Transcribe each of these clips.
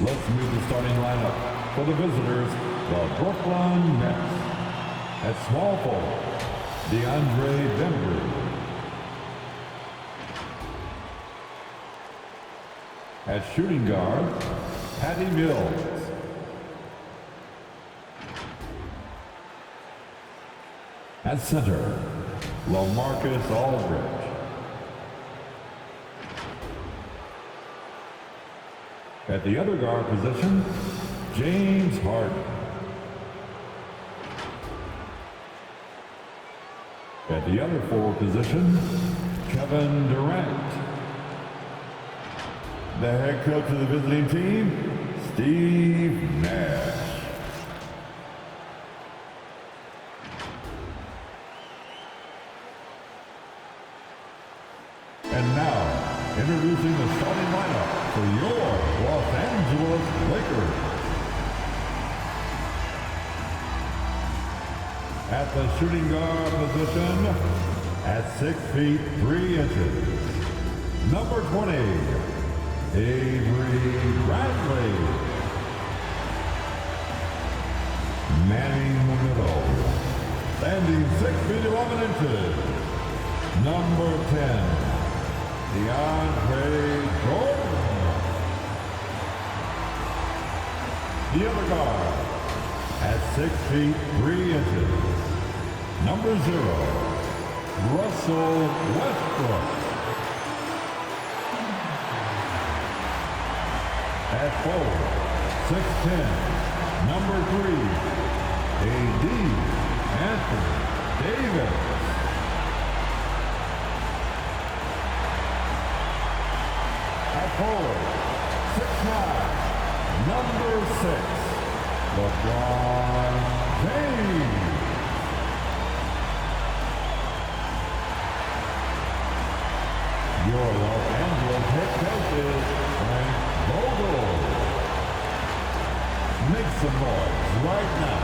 Let's move the starting lineup for the visitors, the Brooklyn Nets. At small forward, DEANDRE. At shooting guard, Patty Mills. At center, LaMarcus Aldridge. At the other guard position, James Harden. At the other forward position, Kevin Durant. The head coach of the visiting team, Steve Nash. And now, introducing the starting lineup for your Los Angeles Lakers. At the shooting guard position, at 6 feet 3 inches, number 20, Avery Bradley. Manning the middle, standing 6 feet 11 inches, number 10, DeAndre Jordan. The other guard, at 6 feet 3 inches, number 0, Russell Westbrook. At forward, 6'10", number 3, A.D. Anthony Davis. At forward, 6'9", number 6, LeBron James. Your Los Angeles head coach is Frank Vogel. Make some noise right now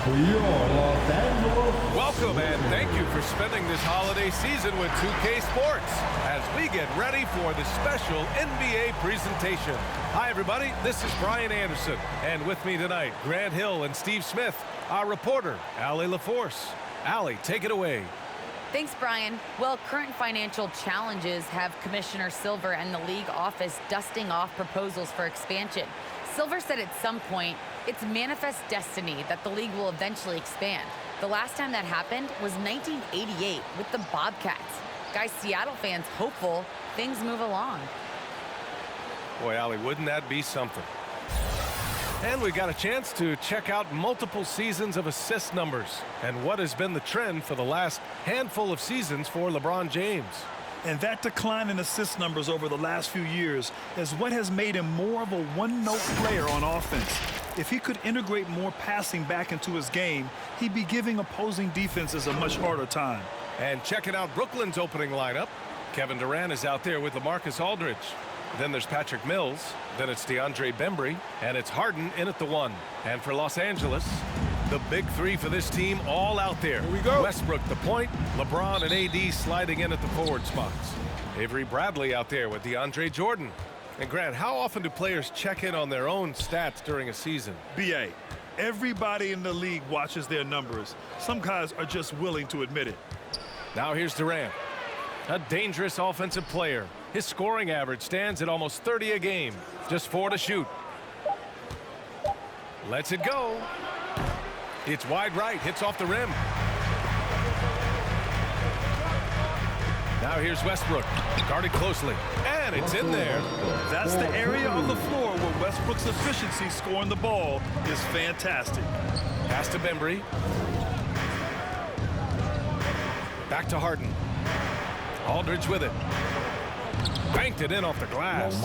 for your Los Angeles. Welcome and thank you for spending this holiday season with 2K Sports as we get ready for the special NBA presentation. Hi everybody, this is Brian Anderson, and with me tonight, Grant Hill and Steve Smith, our reporter, Allie LaForce. Allie, take it away. Thanks, Brian. Well, current financial challenges have Commissioner Silver and the league office dusting off proposals for expansion. Silver said at some point, it's manifest destiny that the league will eventually expand. The last time that happened was 1988 with the Bobcats. Guys, Seattle fans hopeful things move along. Boy, Allie, wouldn't that be something? And we got a chance to check out multiple seasons of assist numbers and what has been the trend for the last handful of seasons for LeBron James. And that decline in assist numbers over the last few years is what has made him more of a one-note player on offense. If he could integrate more passing back into his game, he'd be giving opposing defenses a much harder time. And checking out Brooklyn's opening lineup, Kevin Durant is out there with LaMarcus Aldridge. Then there's Patrick Mills, then it's DeAndre Bembry, and it's Harden in at the 1. And for Los Angeles, the big 3 for this team all out there. Here we go. Westbrook the point, LeBron and AD sliding in at the forward spots. Avery Bradley out there with DeAndre Jordan. And Grant, how often do players check in on their own stats during a season? B.A., everybody in the league watches their numbers. Some guys are just willing to admit it. Now here's Durant, a dangerous offensive player. His scoring average stands at almost 30 a game, just 4 to shoot. Lets it go. It's wide right, hits off the rim. Now here's Westbrook, guarded closely, and it's in there. That's the area of the floor where Westbrook's efficiency scoring the ball is fantastic. Pass to Bembry. Back to Harden. Aldridge with it. Banked it in off the glass.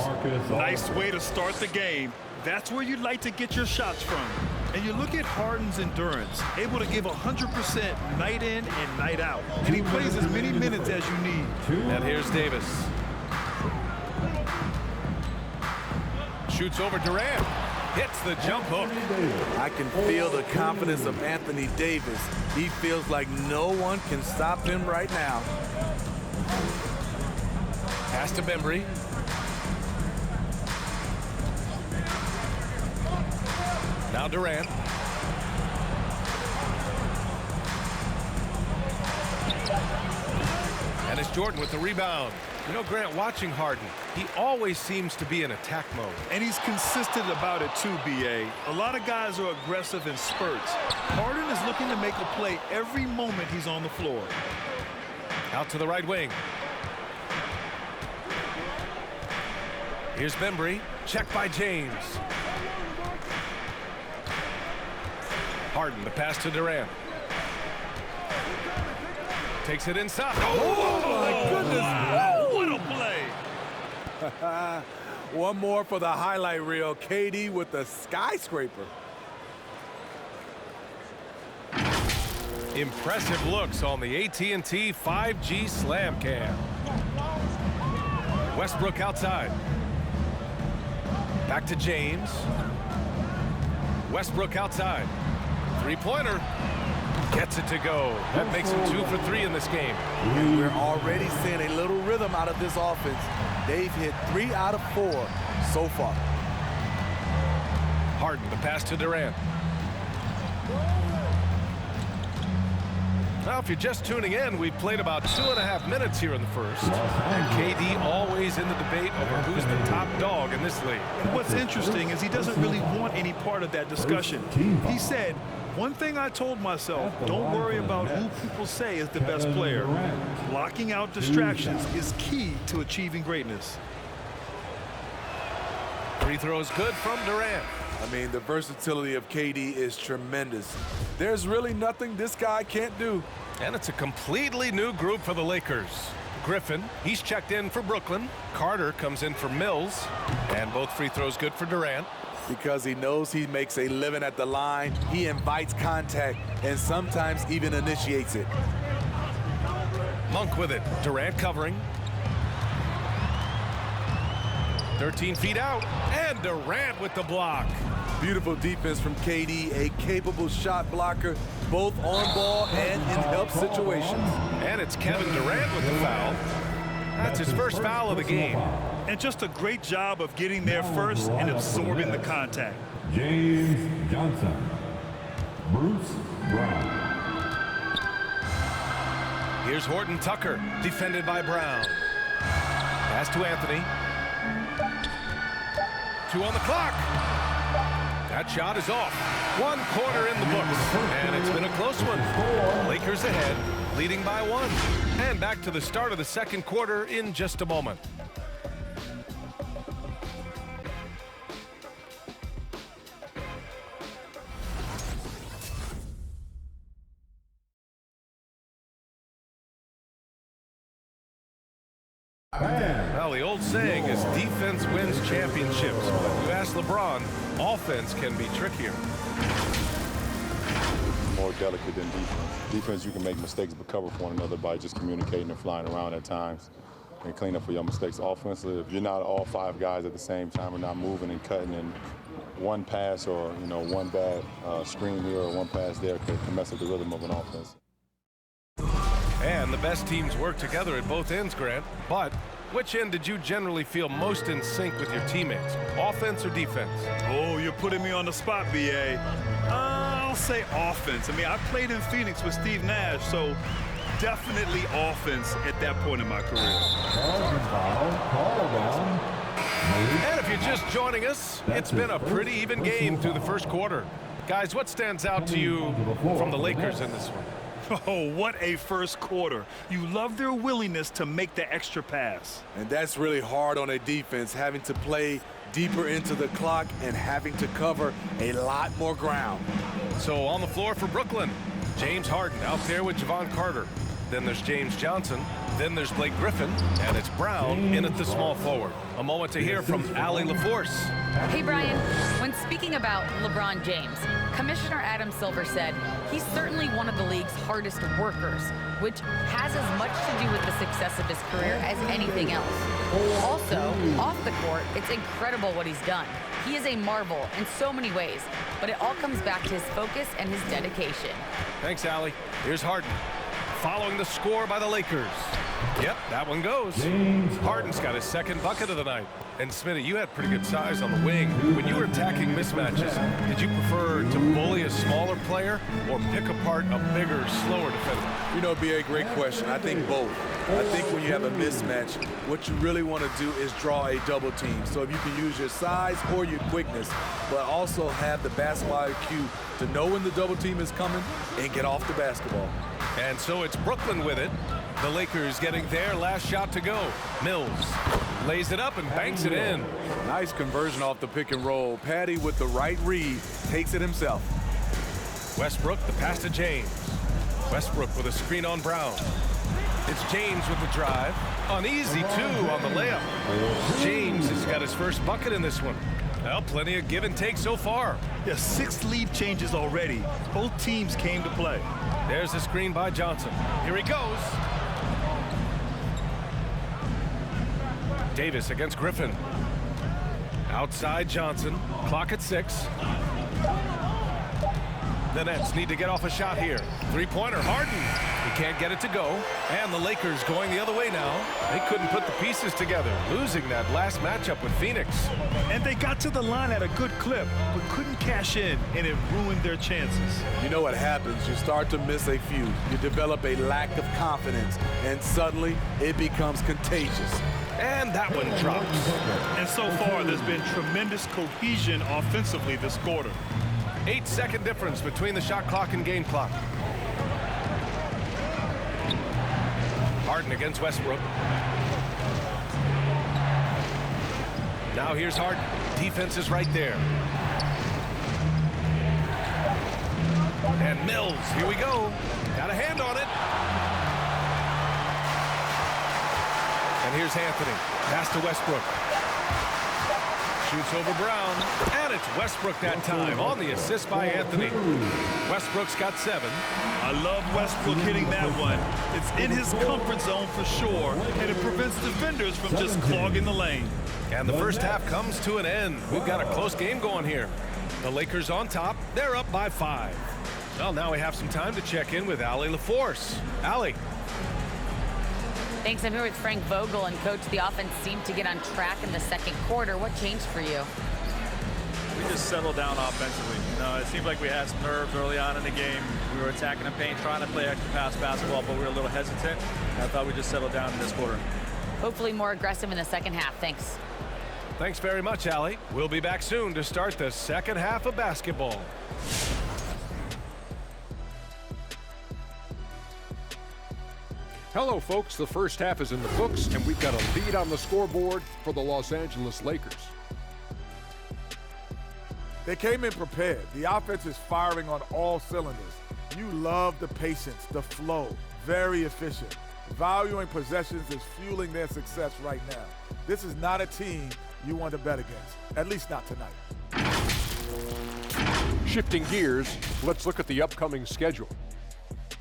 Nice way to start the game. That's where you'd like to get your shots from. And you look at Harden's endurance, able to give 100% night in and night out. And he plays as many minutes as you need. And here's Davis. Shoots over Durant. Hits the jump hook. I can feel the confidence of Anthony Davis. He feels like no one can stop him right now. Pass to Bembry. Now Durant. And it's Jordan with the rebound. You know, Grant, watching Harden, he always seems to be in attack mode. And he's consistent about it too, B.A. A lot of guys are aggressive in spurts. Harden is looking to make a play every moment he's on the floor. Out to the right wing. Here's Bembry. Check by James. Harden, the pass to Durant. Takes it inside. Oh, my goodness. Wow, what a play. One more for the highlight reel. KD with the skyscraper. Impressive looks on the AT&T 5G Slam Cam. Westbrook outside. Back to James. Westbrook outside. Three-pointer. Gets it to go. That makes him 2 for 3 in this game. And we're already seeing a little rhythm out of this offense. They've hit 3 out of 4 so far. Harden, the pass to Durant. Now, if you're just tuning in, we've played about 2.5 minutes here in the first. And KD always in the debate over who's the top dog in this league. What's interesting is he doesn't really want any part of that discussion. He said, one thing I told myself, don't worry about who people say is the best player. Blocking out distractions is key to achieving greatness. Free throws good from Durant. I mean, the versatility of KD is tremendous. There's really nothing this guy can't do. And it's a completely new group for the Lakers. Griffin, he's checked in for Brooklyn. Carter comes in for Mills. And both free throws good for Durant. Because he knows he makes a living at the line, he invites contact and sometimes even initiates it. Monk with it. Durant covering. 13 feet out. And Durant with the block. Beautiful defense from KD, a capable shot blocker, both on ball and in help situations. And it's Kevin Durant with the foul. That's his first foul of the game. And just a great job of getting there first and absorbing the contact. James Johnson. Bruce Brown. Here's Horton Tucker, defended by Brown. Pass to Anthony. 2 on the clock. That shot is off. 1 quarter in the books, and it's been a close one. Lakers ahead, leading by 1. And back to the start of the second quarter in just a moment. Well, the old saying is defense wins championships. But you ask LeBron, offense can be trickier. More delicate than defense. Defense, you can make mistakes but cover for one another by just communicating and flying around at times and clean up for your mistakes. Offensively, if you're not all 5 guys at the same time or not moving and cutting, and one pass or one bad screen here or one pass there can mess up the rhythm of an offense. And the best teams work together at both ends, Grant. But which end did you generally feel most in sync with your teammates, offense or defense? Oh, you're putting me on the spot, B.A. I'll say offense. I mean, I played in Phoenix with Steve Nash, so definitely offense at that point in my career. And if you're just joining us, it's been a pretty even game through the first quarter. Guys, what stands out to you from the Lakers in this one? Oh, what a first quarter. You love their willingness to make the extra pass. And that's really hard on a defense, having to play deeper into the clock and having to cover a lot more ground. So on the floor for Brooklyn, James Harden out there with Javon Carter. Then there's James Johnson. Then there's Blake Griffin. And it's Brown in at the small forward. A moment to hear from Allie LaForce. Hey, Brian, when speaking about LeBron James, Commissioner Adam Silver said he's certainly one of the league's hardest workers, which has as much to do with the success of his career as anything else. Also, off the court, it's incredible what he's done. He is a marvel in so many ways, but it all comes back to his focus and his dedication. Thanks, Allie. Here's Harden. Following the score by the Lakers. Yep, that one goes. Harden's got his second bucket of the night. And Smitty, you had pretty good size on the wing. When you were attacking mismatches, did you prefer to bully a smaller player or pick apart a bigger, slower defender? You know, it'd be a great question. I think both. I think when you have a mismatch, what you really want to do is draw a double team. So if you can use your size or your quickness, but also have the basketball IQ to know when the double team is coming and get off the basketball. And so it's Brooklyn with it. The Lakers getting their last shot to go. Mills lays it up and banks it in. Nice conversion off the pick and roll. Patty with the right read takes it himself. Westbrook, the pass to James. Westbrook with a screen on Brown. It's James with the drive. Uneasy, too, on the layup. James has got his first bucket in this one. Well, plenty of give and take so far. Yeah, 6 lead changes already. Both teams came to play. There's the screen by Johnson. Here he goes. Davis against Griffin. Outside Johnson. Clock at 6. The Nets need to get off a shot here. Three-pointer, Harden. He can't get it to go. And the Lakers going the other way now. They couldn't put the pieces together, losing that last matchup with Phoenix. And they got to the line at a good clip, but couldn't cash in, and it ruined their chances. You know what happens? You start to miss a few. You develop a lack of confidence, and suddenly it becomes contagious. And that one drops. And so far, there's been tremendous cohesion offensively this quarter. 8-second difference between the shot clock and game clock. Harden against Westbrook. Now here's Harden. Defense is right there. And Mills, here we go. Got a hand on it. And here's Anthony. Pass to Westbrook. Shoots over Brown, and it's Westbrook that time on the assist by Anthony. Westbrook's got 7. I love Westbrook hitting that one. It's in his comfort zone for sure, and it prevents defenders from just clogging the lane. And the first half comes to an end. We've got a close game going here. The Lakers on top. They're up by 5. Well, now we have some time to check in with Allie LaForce. Allie. Thanks. I'm here with Frank Vogel, and Coach, the offense seemed to get on track in the second quarter. What changed for you? We just settled down offensively. You know, it seemed like we had some nerves early on in the game. We were attacking the paint, trying to play extra pass basketball, but we were a little hesitant. And I thought we just settled down in this quarter. Hopefully more aggressive in the second half. Thanks. Thanks very much, Allie. We'll be back soon to start the second half of basketball. Hello, folks. The first half is in the books, and we've got a lead on the scoreboard for the Los Angeles Lakers. They came in prepared. The offense is firing on all cylinders. You love the patience, the flow, very efficient. Valuing possessions is fueling their success right now. This is not a team you want to bet against, at least not tonight. Shifting gears, let's look at the upcoming schedule.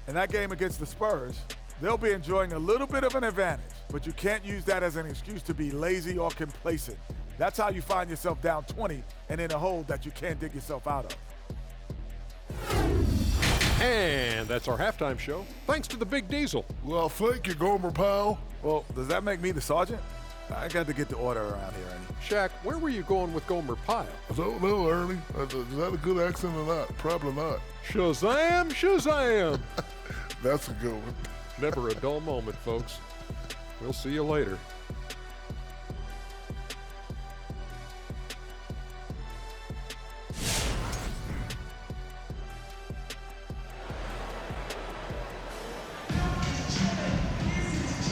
In that game against the Spurs, they'll be enjoying a little bit of an advantage, but you can't use that as an excuse to be lazy or complacent. That's how you find yourself down 20 and in a hole that you can't dig yourself out of. And that's our halftime show, thanks to the Big Diesel. Well, thank you, Gomer pal. Well, does that make me the sergeant? I got to get the order around here, Ernie. Shaq, where were you going with Gomer Pyle? I don't know, Ernie. Is that a good accent or not? Probably not. Shazam, Shazam! That's a good one. Never a dull moment, folks. We'll see you later.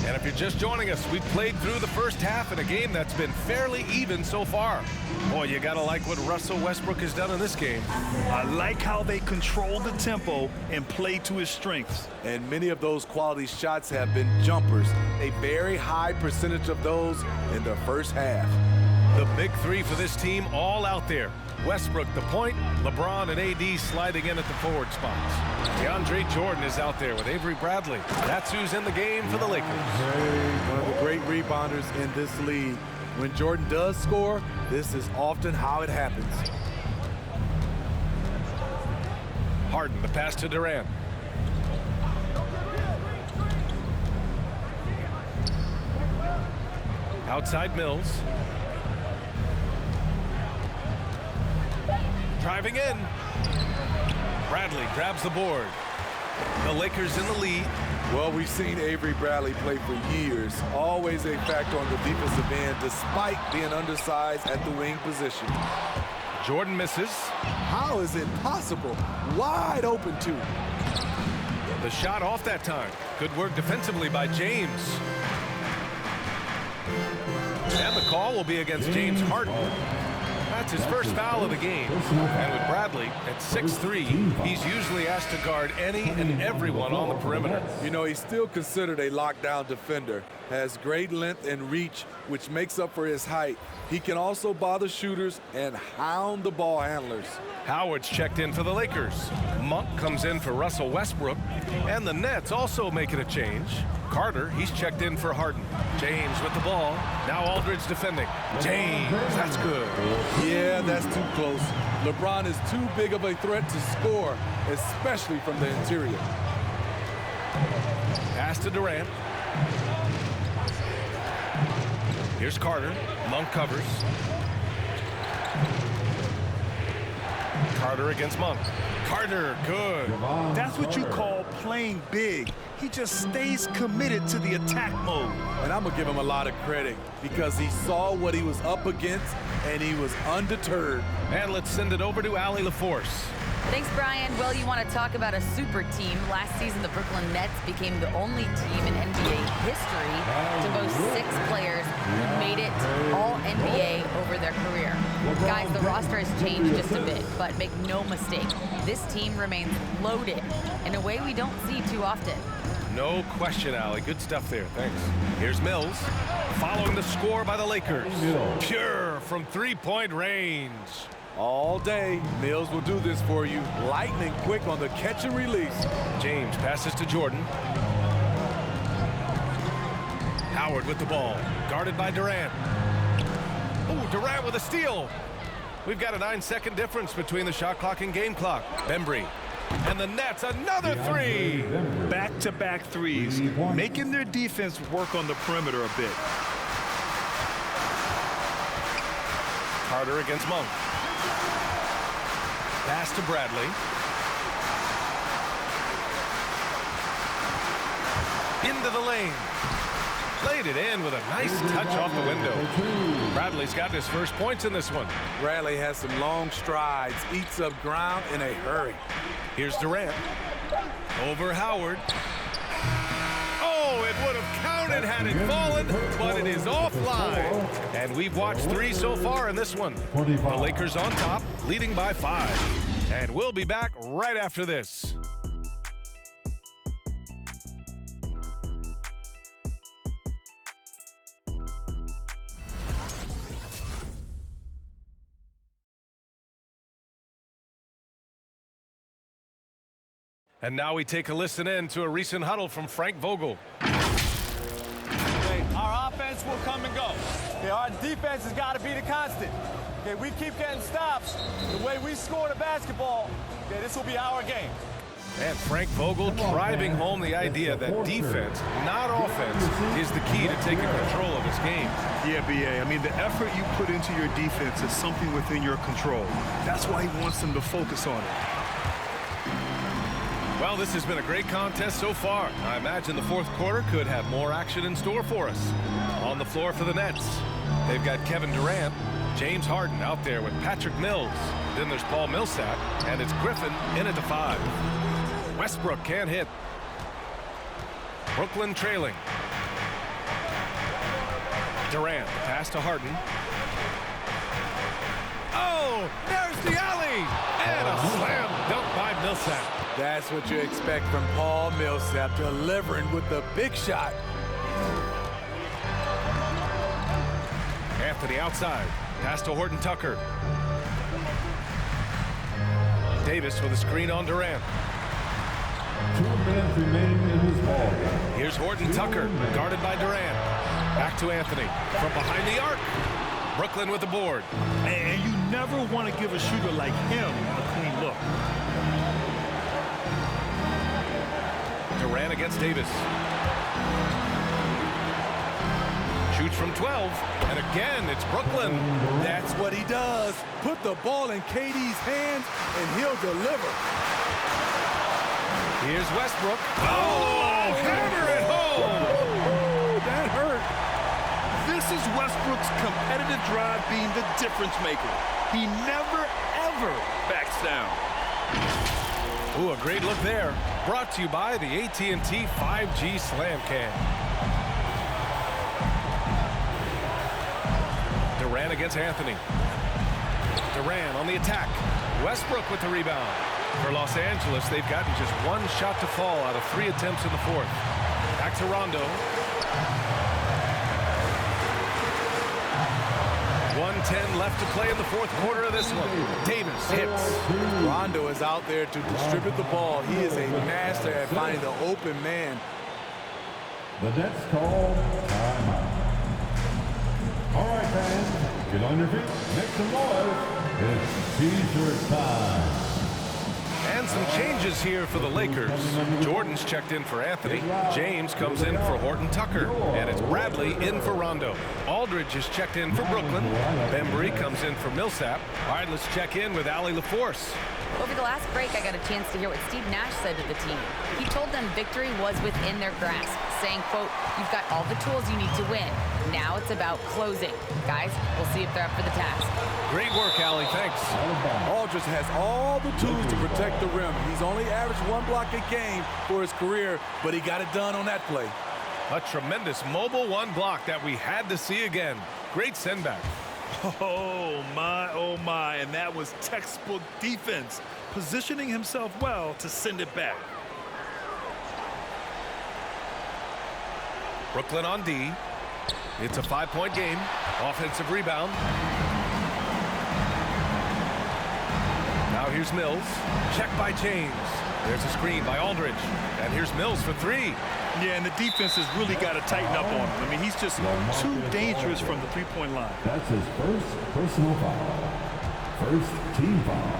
And if you're just joining us, we've played through the first half in a game that's been fairly even so far. Boy, you gotta like what Russell Westbrook has done in this game. I like how they control the tempo and play to his strengths. And many of those quality shots have been jumpers. A very high percentage of those in the first half. The big 3 for this team all out there. Westbrook the point, LeBron and AD sliding in at the forward spots. DeAndre Jordan is out there with Avery Bradley. That's who's in the game for the Lakers. One of the great rebounders in this league. When Jordan does score, this is often how it happens. Harden, the pass to Durant. Outside Mills. Driving in. Bradley grabs the board. The Lakers in the lead. Well, we've seen Avery Bradley play for years. Always a factor on the defensive end, despite being undersized at the wing position. Jordan misses. How is it possible? Wide open, too. The shot off that time. Good work defensively by James. And the call will be against James Harden. That's his first foul of the game. And with Bradley at 6'3", he's usually asked to guard any and everyone on the perimeter. You know, he's still considered a lockdown defender. Has great length and reach, which makes up for his height. He can also bother shooters and hound the ball handlers. Howard's checked in for the Lakers. Monk comes in for Russell Westbrook. And the Nets also making a change. Carter, he's checked in for Harden. James with the ball. Now Aldridge defending. James, that's good. Yeah, that's too close. LeBron is too big of a threat to score, especially from the interior. Pass to Durant. Here's Carter. Monk covers. Carter against Monk. Carter, good. That's what you call playing big. He just stays committed to the attack mode. And I'm going to give him a lot of credit because he saw what he was up against and he was undeterred. And let's send it over to Allie LaForce. Thanks, Brian. Well, you want to talk about a super team. Last season, the Brooklyn Nets became the only team in NBA history to boast 6 players who made it all NBA over their career. Guys, the roster has changed just a bit, but make no mistake, this team remains loaded in a way we don't see too often. No question, Allie. Good stuff there. Thanks. Here's Mills, following the score by the Lakers. Pure from three-point range. All day, Mills will do this for you. Lightning quick on the catch and release. James passes to Jordan. Howard with the ball, guarded by Durant. Oh, Durant with a steal. We've got a 9-second difference between the shot clock and game clock. Bembry. And the Nets, another three. Back-to-back threes, making their defense work on the perimeter a bit. Carter against Monk. Pass to Bradley. Into the lane. Laid it in with a nice touch off the window. Bradley's got his first points in this one. Bradley has some long strides, eats up ground in a hurry. Here's Durant. Over Howard. Oh, it would have counted had it fallen, but it is offline. And we've watched 3 so far in this one. The Lakers on top, leading by 5. And we'll be back right after this. And now we take a listen in to a recent huddle from Frank Vogel. Okay, our offense will come and go. Okay, our defense has got to be the constant. Okay, we keep getting stops. The way we score the basketball, okay, this will be our game. And Frank Vogel driving home the idea that defense, not offense, is the key to taking control of this game. Yeah, B.A. I mean, the effort you put into your defense is something within your control. That's why he wants them to focus on it. Well, this has been a great contest so far. I imagine the fourth quarter could have more action in store for us. On the floor for the Nets, they've got Kevin Durant, James Harden out there with Patrick Mills. Then there's Paul Millsap, and it's Griffin in at the 5. Westbrook can't hit. Brooklyn trailing. Durant, pass to Harden. Oh, there's the alley! And a slam dunk by Millsap. That's what you expect from Paul Millsap, delivering with the big shot. Anthony outside. Pass to Horton Tucker. Davis with a screen on Durant. 2 minutes remaining in this ball game. Here's Horton Tucker, guarded by Durant. Back to Anthony from behind the arc. Brooklyn with the board. And you never want to give a shooter like him a clean look. Durant against Davis. shoots from 12, and again, it's Brooklyn. That's what he does. Put the ball in KD's hands, and he'll deliver. Here's Westbrook. Oh, hammer it home! That hurt. This is Westbrook's competitive drive being the difference maker. He never, ever backs down. Ooh, a great look there. Brought to you by the AT&T 5G Slam Cam. Durant against Anthony. Durant on the attack. Westbrook with the rebound. For Los Angeles, they've gotten just one shot to fall out of 3 attempts in the fourth. Back to Rondo. 1:10 left to play in the fourth quarter of this one. Davis hits. Rondo is out there to distribute the ball. He is a master at finding the open man. The Nets call timeout. All right, fans, get on your feet, make some noise. It's T-shirt time. And some changes here for the Lakers. Jordan's checked in for Anthony. James comes in for Horton Tucker. And it's Bradley in for Rondo. Aldridge is checked in for Brooklyn. Bembry comes in for Millsap. All right, let's check in with Allie LaForce. Over the last break, I got a chance to hear what Steve Nash said to the team. He told them victory was within their grasp, saying, quote, "You've got all the tools you need to win. Now it's about closing. Guys, we'll see if they're up for the task." Great work, Allie. Thanks. Aldridge has all the tools to protect the rim. He's only averaged 1 block a game for his career, but he got it done on that play. A tremendous mobile 1 block that we had to see again. Great send back. Oh my, and that was textbook defense, positioning himself well to send it back. Brooklyn on D. It's a 5-point game. Offensive rebound. Now here's Mills. Check by James. There's a screen by Aldridge. And here's Mills for 3. Yeah, and the defense has really got to tighten up on him. I mean, he's just too dangerous from the three-point line. That's his first personal foul. First team foul.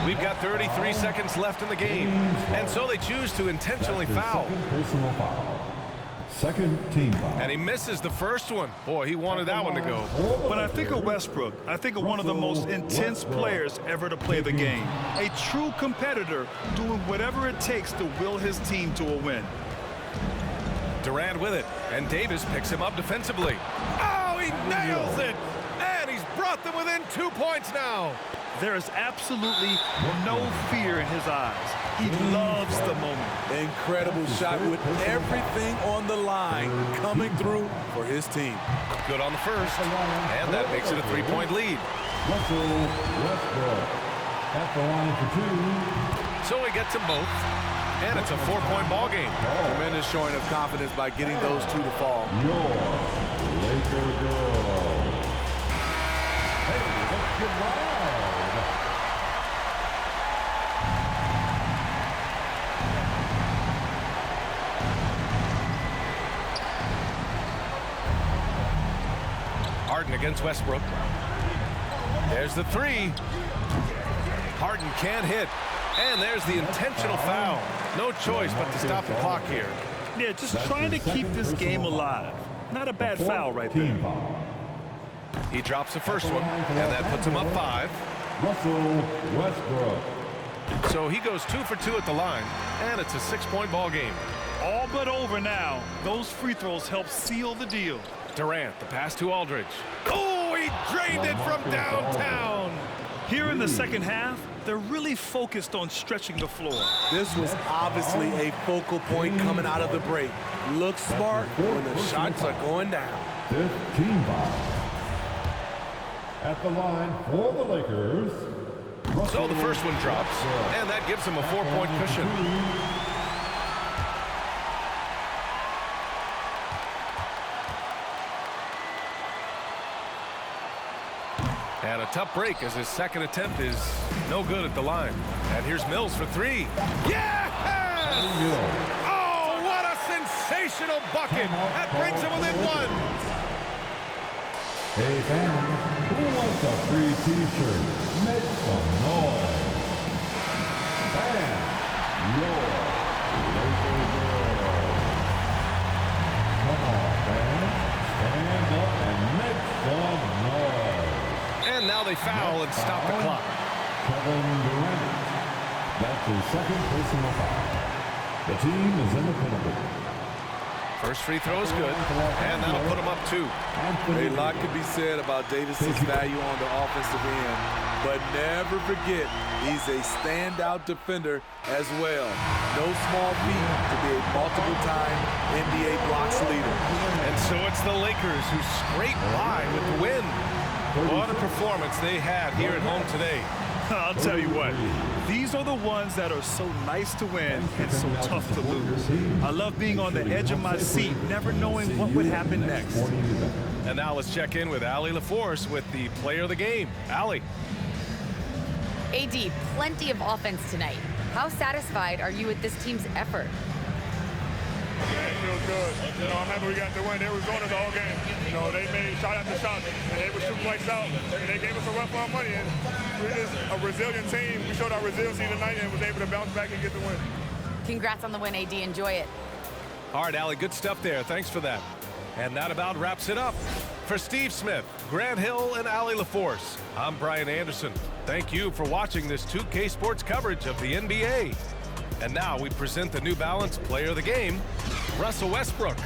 We've got 33 seconds left in the game. And so they choose to intentionally foul. Second personal foul. Second team foul. And he misses the first one. Boy, he wanted that one to go. When I think of Westbrook, I think of one of the most intense players ever to play the game. A true competitor doing whatever it takes to will his team to a win. Durant with it, and Davis picks him up defensively. Oh, he nails it! And he's brought them within 2 points now. There is absolutely no fear in his eyes. He loves the moment. Incredible shot with everything on the line coming through for his team. Good on the first, and that makes it a 3-point lead. Russell Westbrook at the line for 2. So he gets them both, and it's a 4-point ball game. Tremendous showing of confidence by getting those 2 to fall. Your Laker girl. Hey, let's get wild. Harden against Westbrook. There's the 3. Harden can't hit. And there's the intentional foul. No choice but to stop the clock here. Yeah, just trying to keep this game alive. Not a bad foul right there. He drops the first one, and that puts him up 5. Russell Westbrook. So he goes 2 for 2 at the line, and it's a 6-point ball game. All but over now. Those free throws help seal the deal. Durant, the pass to Aldridge. Oh, he drained it from downtown. Here in the second half, they're really focused on stretching the floor. This was obviously a focal point coming out of the break. Look smart when the shots are going down. 15 foul. At the line for the Lakers. So the first one drops, and that gives him a 4-point cushion. And a tough break as his second attempt is no good at the line. And here's Mills for 3. Yes! Oh, what a sensational bucket. That brings him within 1. Hey, fans, who wants a free T-shirt? Make some noise. Fans, your Laker girl. Stand up and make some noise. And now they foul and stop the clock. Kevin DURANT. That's his second personal foul. The team is in the penalty. First free throw is good, and that'll put him up 2. A lot could be said about Davis's value on the offensive end, but never forget he's a standout defender as well. No small feat to be a multiple-time NBA blocks leader. And so it's the Lakers who scrape by with the win. What a performance they had here at home today. I'll tell you what, these are the ones that are so nice to win and so tough to lose. I love being on the edge of my seat, never knowing what would happen next. And now let's check in with Allie LaForce with the player of the game. Allie. AD, plenty of offense tonight. How satisfied are you with this team's effort? It feels good. You know, I'm happy we got the win. They was on us all game. You know, they made shot after shot, and they were shooting lights out, and they gave us a run for our money. And we're just a resilient team. We showed our resiliency tonight and was able to bounce back and get the win. Congrats on the win, AD. Enjoy it. All right, Allie, good stuff there. Thanks for that. And that about wraps it up. For Steve Smith, Grant Hill, and Allie LaForce, I'm Brian Anderson. Thank you for watching this 2K Sports coverage of the NBA. And now we present the New Balance Player of the Game, Russell Westbrook.